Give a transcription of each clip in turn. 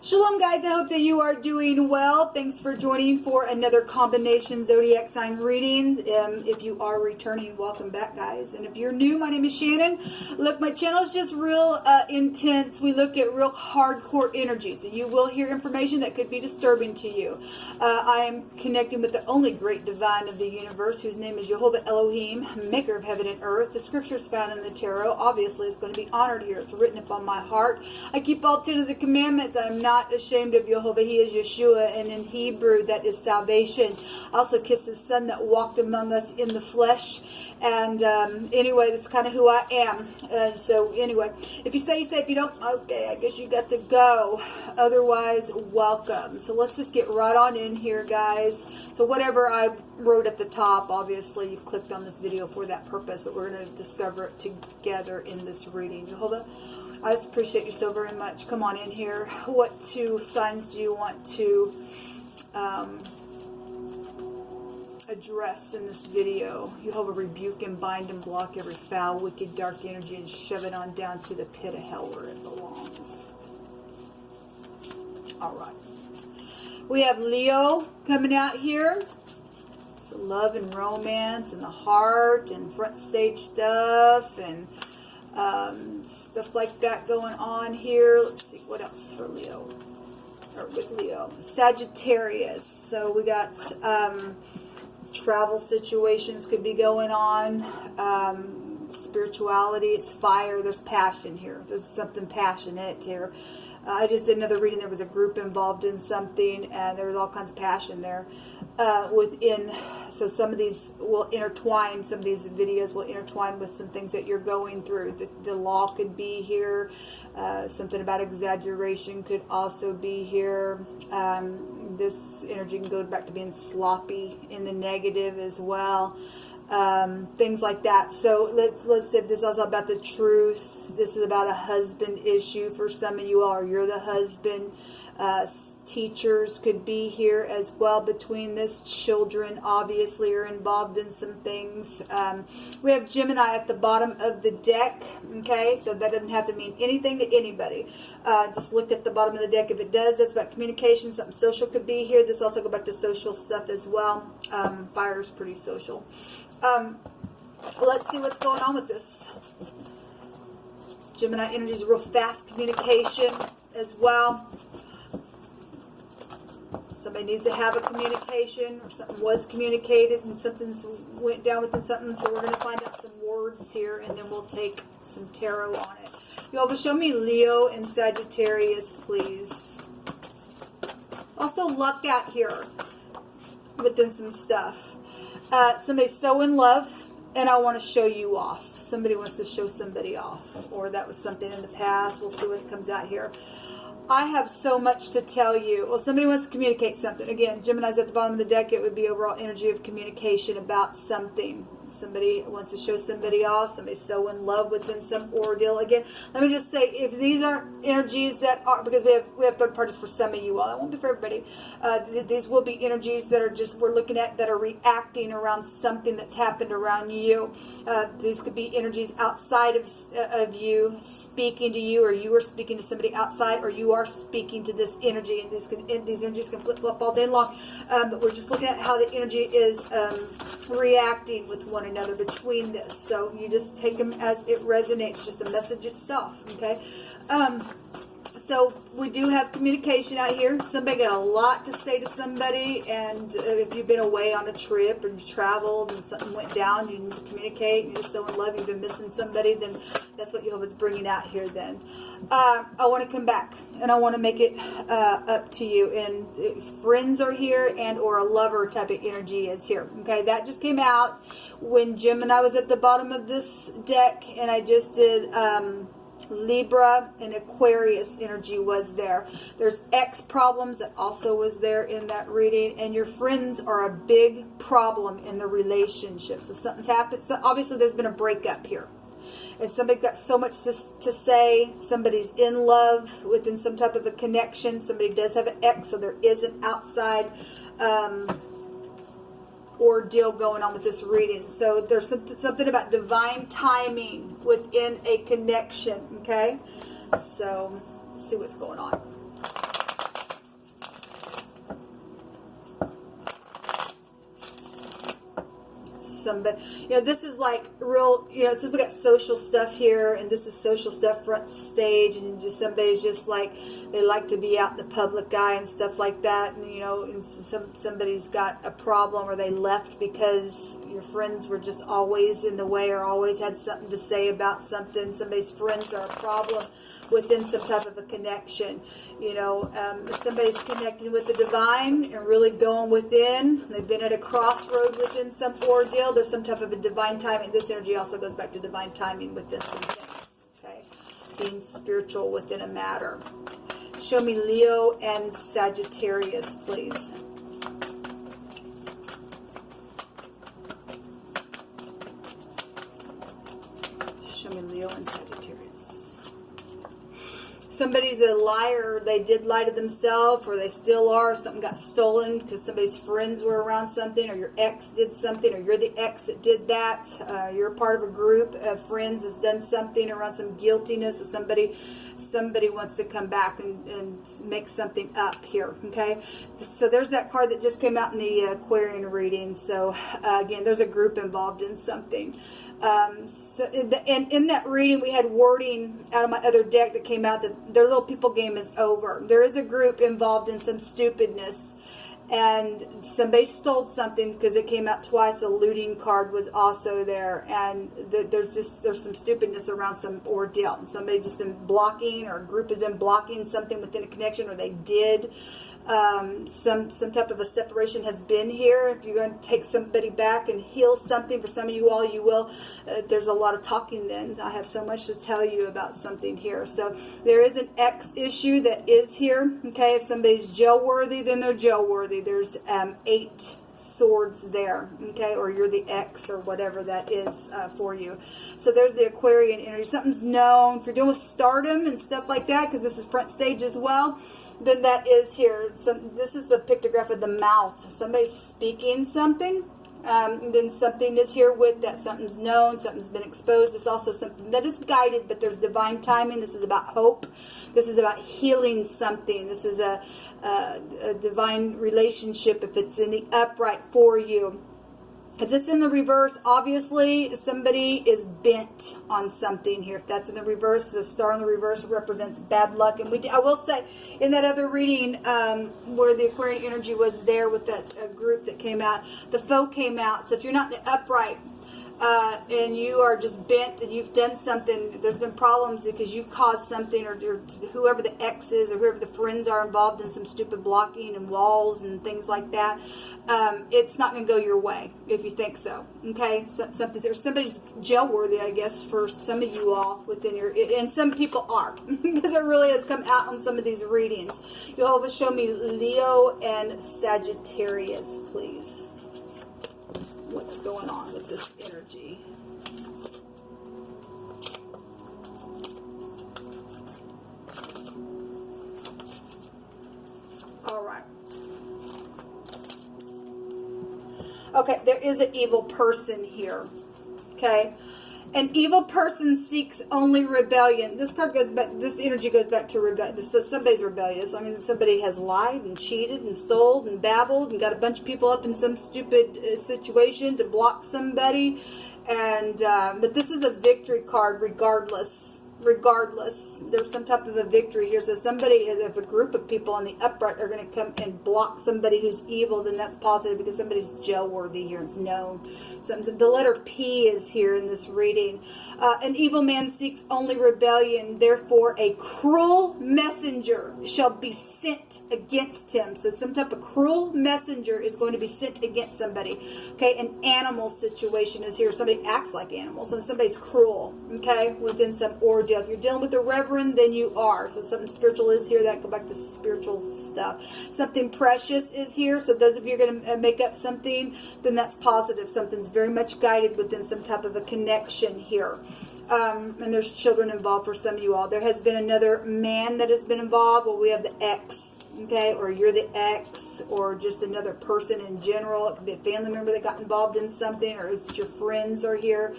Shalom guys, I hope that you are doing well. Thanks for joining for another combination zodiac sign reading. If you are returning, welcome back guys. And if you're new, my name is Shannon. Look, my channel is just real intense. We look at real hardcore energy. So you will hear information that could be disturbing to you. I am connecting with the only great divine of the universe, whose name is Jehovah Elohim, maker of heaven and earth. The scriptures found in the tarot, obviously, is going to be honored here. It's written upon my heart. I keep all 10 of the commandments. I'm not ashamed of Jehovah. He is Yeshua, and in Hebrew that is salvation. I also kiss his son that walked among us in the flesh. And anyway, that's kind of who I am. So anyway, if you say, if you don't, okay, I guess you got to go. Otherwise, welcome. So let's just get right on in here, guys. So whatever I wrote at the top, obviously you clicked on this video for that purpose, but we're going to discover it together in this reading. Jehovah, I just appreciate you so very much. Come on in here. What two signs do you want to address in this video? Jehovah, rebuke and bind and block every foul, wicked, dark energy and shove it on down to the pit of hell where it belongs. Alright. We have Leo coming out here. So love and romance and the heart and front stage stuff and stuff like that going on here. Let's see what else for Leo, or with Leo. Sagittarius. So we got travel situations could be going on. Spirituality. It's fire. There's passion here. There's something passionate here. I just did another reading. There was a group involved in something, and there was all kinds of passion there within. So some of these will intertwine. Some of these videos will intertwine with some things that you're going through. The law could be here. Something about exaggeration could also be here. This energy can go back to being sloppy in the negative as well. Things like that. So let's say this is also about the truth. This is about a husband issue for some of you all, or you're the husband. Teachers could be here as well between this. Children obviously are involved in some things. We have Gemini at the bottom of the deck. Okay, so that doesn't have to mean anything to anybody. Just look at the bottom of the deck. If it does, that's about communication. Something social could be here. This also go back to social stuff as well. Fire is pretty social. Let's see what's going on with this. Gemini energy is real fast communication as well. Somebody needs to have a communication, or something was communicated and something went down within something. So we're going to find out some words here, and then we'll take some tarot on it. You all will show me Leo and Sagittarius, please. Also luck out here within some stuff. Somebody's so in love, and I want to show you off. Somebody wants to show somebody off, or that was something in the past. We'll see what comes out here. I have so much to tell you. Well, somebody wants to communicate something. Again, Gemini's at the bottom of the deck. It would be overall energy of communication about something. Somebody wants to show somebody off. Somebody's so in love within some ordeal. Again, let me just say, if these aren't energies that are, because we have third parties for some of you all. That won't be for everybody. These will be energies that are just, we're looking at, that are reacting around something that's happened around you. These could be energies outside of you speaking to you, or you are speaking to somebody outside, or you are speaking to this energy. And these energies can flip-flop all day long. But we're just looking at how the energy is reacting with one another between this. So you just take them as it resonates, just the message itself. Okay. So we do have communication out here. Somebody got a lot to say to somebody, and if you've been away on a trip or you traveled and something went down, you need to communicate, you're just so in love, you've been missing somebody, then that's what Jehovah's bringing out here then. I want to come back, and I want to make it up to you, and friends are here, and or a lover type of energy is here. Okay, that just came out when Gemini was at the bottom of this deck, and I just did Libra and Aquarius energy was there. There's X problems that also was there in that reading, and your friends are a big problem in the relationship. So something's happened. So obviously there's been a breakup here, and somebody got so much to say. Somebody's in love within some type of a connection. Somebody does have an X, so there is an outside ordeal going on with this reading. So there's something about divine timing within a connection. Okay, so let's see what's going on. somebody. You know, this is like real, you know, since we got social stuff here, and this is social stuff front stage, and just somebody's just like, they like to be out in the public eye and stuff like that, and, you know, and somebody's got a problem, or they left because your friends were just always in the way, or always had something to say about something. Somebody's friends are a problem within some type of a connection. You know, if somebody's connecting with the divine and really going within, they've been at a crossroad within some ordeal, there's some type of a divine timing. This energy also goes back to divine timing within some things, okay? Being spiritual within a matter. Show me Leo and Sagittarius, please. Show me Leo and Sagittarius. Somebody's a liar. They did lie to themselves, or they still are. Something got stolen because somebody's friends were around something, or your ex did something, or you're the ex that did that. You're a part of a group of friends that's done something around some guiltiness, or somebody wants to come back and make something up here, okay? So there's that card that just came out in the Aquarian reading. So again, there's a group involved in something. And in that reading, we had wording out of my other deck that came out that their little people game is over. There is a group involved in some stupidness, and somebody stole something because it came out twice. A looting card was also there, and there's some stupidness around some ordeal. Somebody just been blocking, or a group has been blocking something within a connection, or they did. Some type of a separation has been here. If you're going to take somebody back and heal something, for some of you all, you will. There's a lot of talking then. I have so much to tell you about something here. So there is an X issue that is here. Okay, if somebody's jail worthy, then they're jail worthy. There's 8 swords there, okay, or you're the X, or whatever that is for you. So there's the Aquarian energy. Something's known. If you're dealing with stardom and stuff like that, because this is front stage as well, then that is here. This is the pictograph of the mouth. Somebody's speaking something. Then something is here with that. Something's known. Something's been exposed. It's also something that is guided, but there's divine timing. This is about hope. This is about healing something. This is a divine relationship if it's in the upright for you. If this is in the reverse, obviously somebody is bent on something here. If that's in the reverse, the star in the reverse represents bad luck. And I will say, in that other reading where the Aquarian energy was there with that group that came out, the foe came out. So if you're not in the upright, and you are just bent and you've done something, there's been problems because you caused something, or whoever the ex is, or whoever the friends are involved in some stupid blocking and walls and things like that, it's not going to go your way if you think so, okay? Somebody's jail worthy, I guess, for some of you all within your, and some people are, because it really has come out on some of these readings. Jehovah, show me Leo and Sagittarius, please. What's going on with this energy? All right. Okay, there is an evil person here. Okay. An evil person seeks only rebellion. This card goes back, this energy goes back to rebellion. This says somebody's rebellious. I mean, somebody has lied and cheated and stole and babbled and got a bunch of people up in some stupid situation to block somebody. And but this is a victory card regardless. Regardless, there's some type of a victory here. So somebody, if a group of people on the upright are going to come and block somebody who's evil, then that's positive because somebody's jail worthy here. It's known. The letter P is here in this reading. An evil man seeks only rebellion. Therefore, a cruel messenger shall be sent against him. So some type of cruel messenger is going to be sent against somebody. Okay, an animal situation is here. Somebody acts like animals. So somebody's cruel. Okay, within some ordeal. If you're dealing with the reverend, then you are. So something spiritual is here. That go back to spiritual stuff. Something precious is here. So those of you are going to make up something, then that's positive. Something's very much guided within some type of a connection here. And there's children involved for some of you all. There has been another man that has been involved. Well, we have the ex, okay, or you're the ex, or just another person in general. It could be a family member that got involved in something, or it's your friends are here.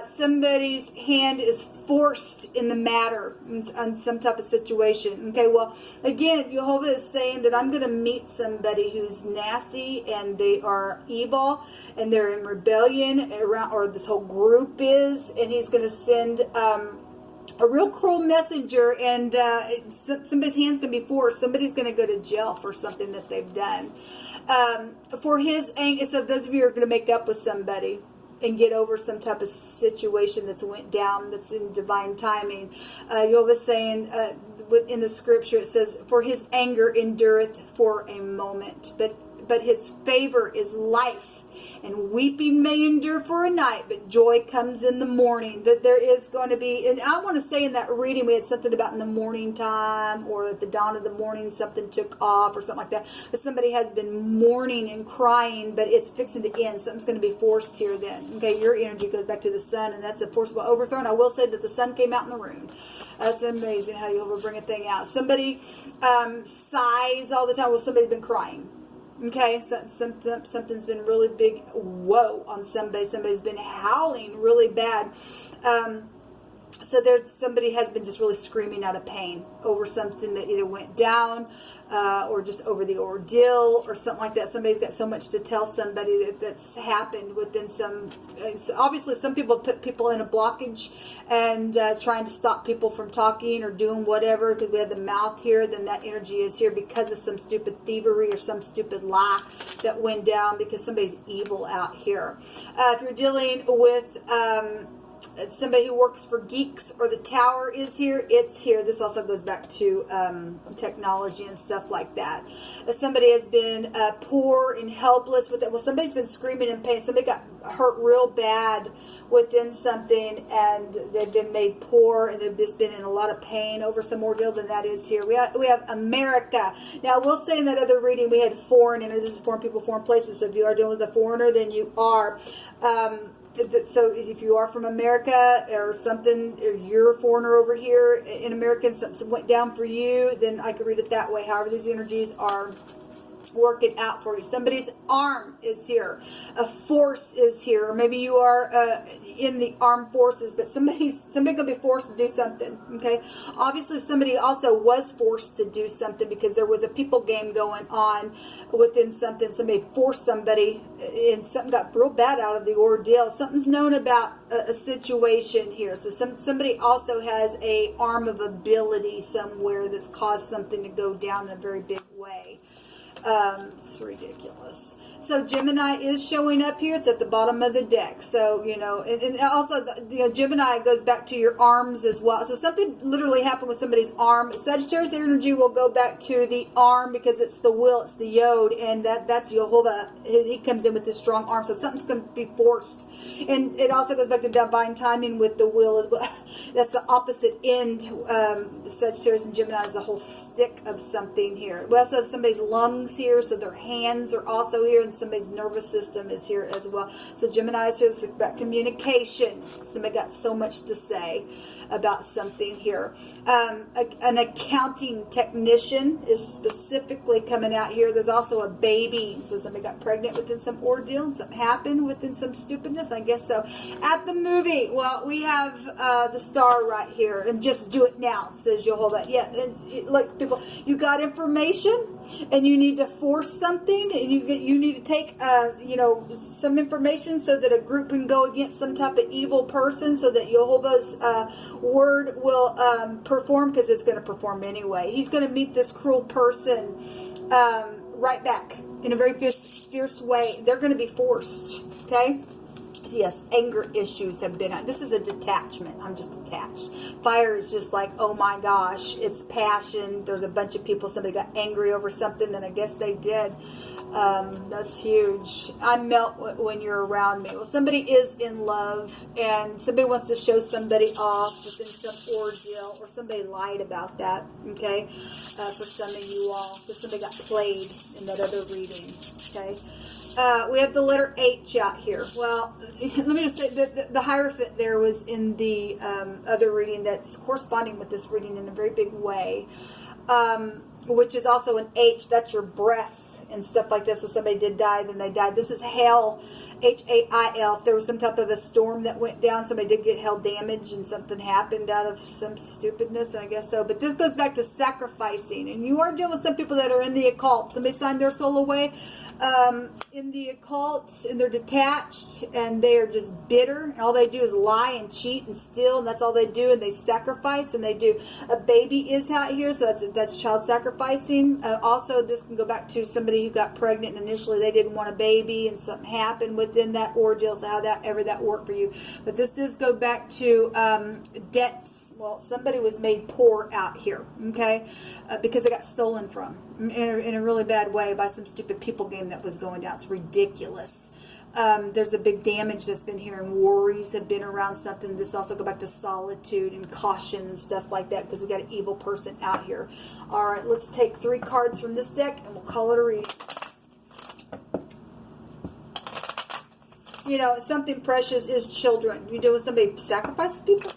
Somebody's hand is forced in the matter on some type of situation. Okay, well, again, Jehovah is saying that I'm going to meet somebody who's nasty and they are evil and they're in rebellion around, or this whole group is, and he's going to send a real cruel messenger, and somebody's hand's going to be forced. Somebody's going to go to jail for something that they've done. For his anger, so those of you who are going to make up with somebody and get over some type of situation that's went down, that's in divine timing. Jehovah's saying in the scripture, it says, for his anger endureth for a moment, but his favor is life. And weeping may endure for a night, but joy comes in the morning. That there is going to be, and I want to say in that reading we had something about in the morning time, or at the dawn of the morning something took off or something like that. But somebody has been mourning and crying, but it's fixing to end. Something's going to be forced here then. Okay, your energy goes back to the sun, and that's a forcible overthrow. And I will say that the sun came out in the room. That's amazing how you'll bring a thing out. Somebody sighs all the time. Well, somebody's been crying. Okay, something's been really big, whoa, on somebody. Somebody's been howling really bad. So somebody has been just really screaming out of pain over something that either went down or just over the ordeal or something like that. Somebody's got so much to tell somebody that's happened within some. Obviously, some people put people in a blockage and trying to stop people from talking or doing whatever, because we have the mouth here. Then that energy is here because of some stupid thievery or some stupid lie that went down because somebody's evil out here. If you're dealing with somebody who works for geeks, or the tower is here, it's here. This also goes back to technology and stuff like that. If somebody has been poor and helpless with it, well, somebody's been screaming in pain. Somebody got hurt real bad within something, and they've been made poor, and they've just been in a lot of pain over some ordeal. Then that is here. We have America. Now, we'll say in that other reading we had foreign, and this is foreign people, foreign places. So if you are dealing with a foreigner, then you are. So if you are from America or something, or you're a foreigner over here in America, and something went down for you, then I could read it that way. However, these energies are working out for you. Somebody's arm is here. A force is here. Or maybe you are in the armed forces, but somebody's going to be forced to do something. Okay. Obviously, somebody also was forced to do something because there was a people game going on within something. Somebody forced somebody, and something got real bad out of the ordeal. Something's known about a situation here. So somebody also has a arm of ability somewhere that's caused something to go down in a very big way. It's ridiculous. So Gemini is showing up here. It's at the bottom of the deck. So, and also, Gemini goes back to your arms as well. So something literally happened with somebody's arm. Sagittarius energy will go back to the arm because it's the will, it's the yod, and that's Jehovah. He comes in with this strong arm. So something's going to be forced. And it also goes back to divine timing with the will as well. That's the opposite end. Sagittarius and Gemini is the whole stick of something here. We also have somebody's lungs here, so their hands are also here, and somebody's nervous system is here as well. So Gemini is here. This is about communication. Somebody got so much to say about something here. An accounting technician is specifically coming out here. There's also a baby. So somebody got pregnant within some ordeal, and something happened within some stupidness, I guess so. At the movie, well, we have the star right here, and just do it now, says Jehovah. Yeah, and like people, you got information, and you need to force something, and you need to take some information so that a group can go against some type of evil person, so that Jehovah's word will perform, because it's going to perform anyway. He's going to meet this cruel person right back in a very fierce way. They're going to be forced. Okay. Yes, anger issues have been. This is a detachment. I'm just detached. Fire is just like, oh my gosh, it's passion. There's a bunch of people. Somebody got angry over something, then I guess they did. That's huge. I melt when you're around me. Well, somebody is in love, and somebody wants to show somebody off within some ordeal, or somebody lied about that. Okay, for some of you all, because somebody got played in that other reading. Okay. We have the letter H out here. Well, let me just say that the Hierophant there was in the other reading that's corresponding with this reading in a very big way, which is also an H. That's your breath and stuff like this. So somebody did die, then they died. This is hail, H-A-I-L. If there was some type of a storm that went down, somebody did get hail damage and something happened out of some stupidness, and I guess so. But this goes back to sacrificing. And you are dealing with some people that are in the occult. Somebody signed their soul away in the occult, and they're detached, and they are just bitter, and all they do is lie and cheat and steal, and that's all they do, and they sacrifice, and they do. A baby is out here, so that's child sacrificing. Also, this can go back to somebody who got pregnant, and initially they didn't want a baby, and something happened within that ordeal, so how that worked for you. But this does go back to debts. Well, somebody was made poor out here, okay, because it got stolen from in a really bad way by some stupid people game that was going down. It's ridiculous. There's a big damage that's been here, and worries have been around something. This also go back to solitude and caution and stuff like that, because we got an evil person out here. All right, let's take 3 cards from this deck, and we'll call it a reading. You know, something precious is children. You deal with somebody who sacrifices people?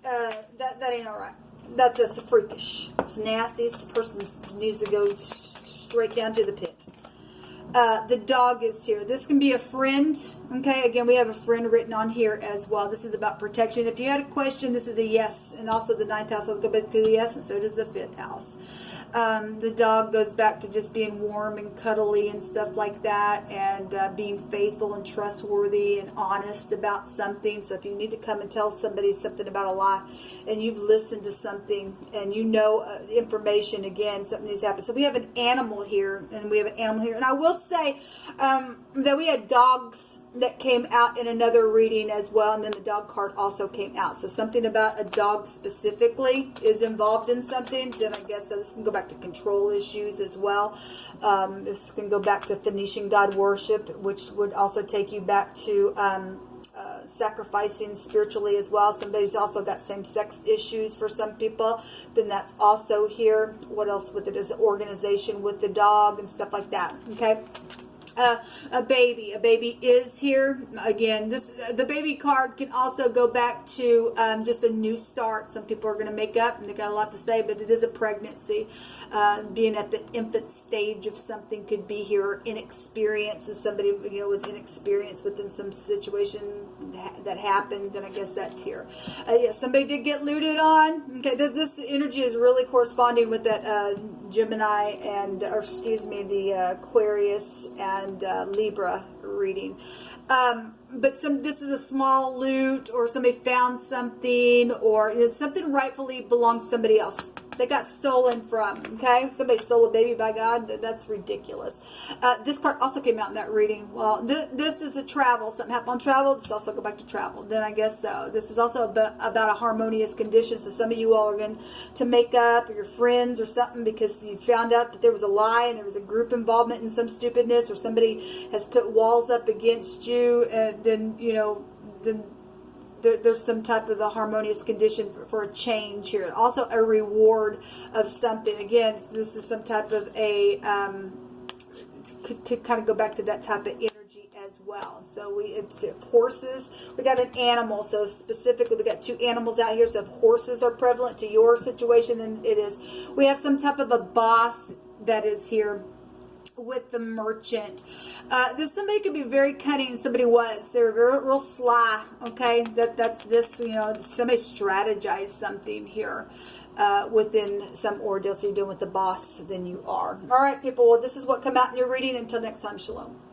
That ain't all right. That's freakish. It's nasty. This person needs to go straight down to the pit. The dog is here. This can be a friend. Okay, again, we have a friend written on here as well. This is about protection. If you had a question, this is a yes. And also the 9th house, let's go back to the yes, and so does the 5th house. The dog goes back to just being warm and cuddly and stuff like that, and being faithful and trustworthy and honest about something. So if you need to come and tell somebody something about a lie, and you've listened to something, and you know information, again, something needs to happen. So we have an animal here, and we have an animal here. And I will say that we had dogs that came out in another reading as well, and then the dog card also came out. So something about a dog specifically is involved in something. Then I guess so this can go back to control issues as well. This can go back to Phoenician god worship, which would also take you back to sacrificing spiritually as well. Somebody's also got same-sex issues for some people. Then that's also here. What else with it is organization with the dog and stuff like that. Okay. A baby is here again. The baby card can also go back to just a new start. Some people are going to make up, and they got a lot to say, but it is a pregnancy. Being at the infant stage of something could be here. Inexperience, as somebody was inexperienced within some situation that happened, then I guess that's here. Yeah, somebody did get looted on. Okay, this energy is really corresponding with that Gemini and, or excuse me, the Aquarius and Libra reading. But this is a small loot, or somebody found something, or something rightfully belongs to somebody else. They got stolen from, okay? Somebody stole a baby, by God. That's ridiculous. This card also came out in that reading. Well, this is a travel. Something happened on travel. This also go back to travel. Then I guess so. This is also about a harmonious condition. So some of you all are going to make up, or your friends or something, because you found out that there was a lie and there was a group involvement in some stupidness, or somebody has put walls up against you, and then, there's some type of a harmonious condition for a change here. Also a reward of something. Again, this is some type of a, could kind of go back to that type of energy as well. So it's horses. We got an animal. So specifically, we got 2 animals out here. So if horses are prevalent to your situation, then it is. We have some type of a boss that is here with the merchant. Somebody could be very cunning. Somebody was. They're real sly. Okay, that's this. Somebody strategized something here within some ordeal. So you're dealing with the boss than you are. All right, people. Well, this is what come out in your reading. Until next time, shalom.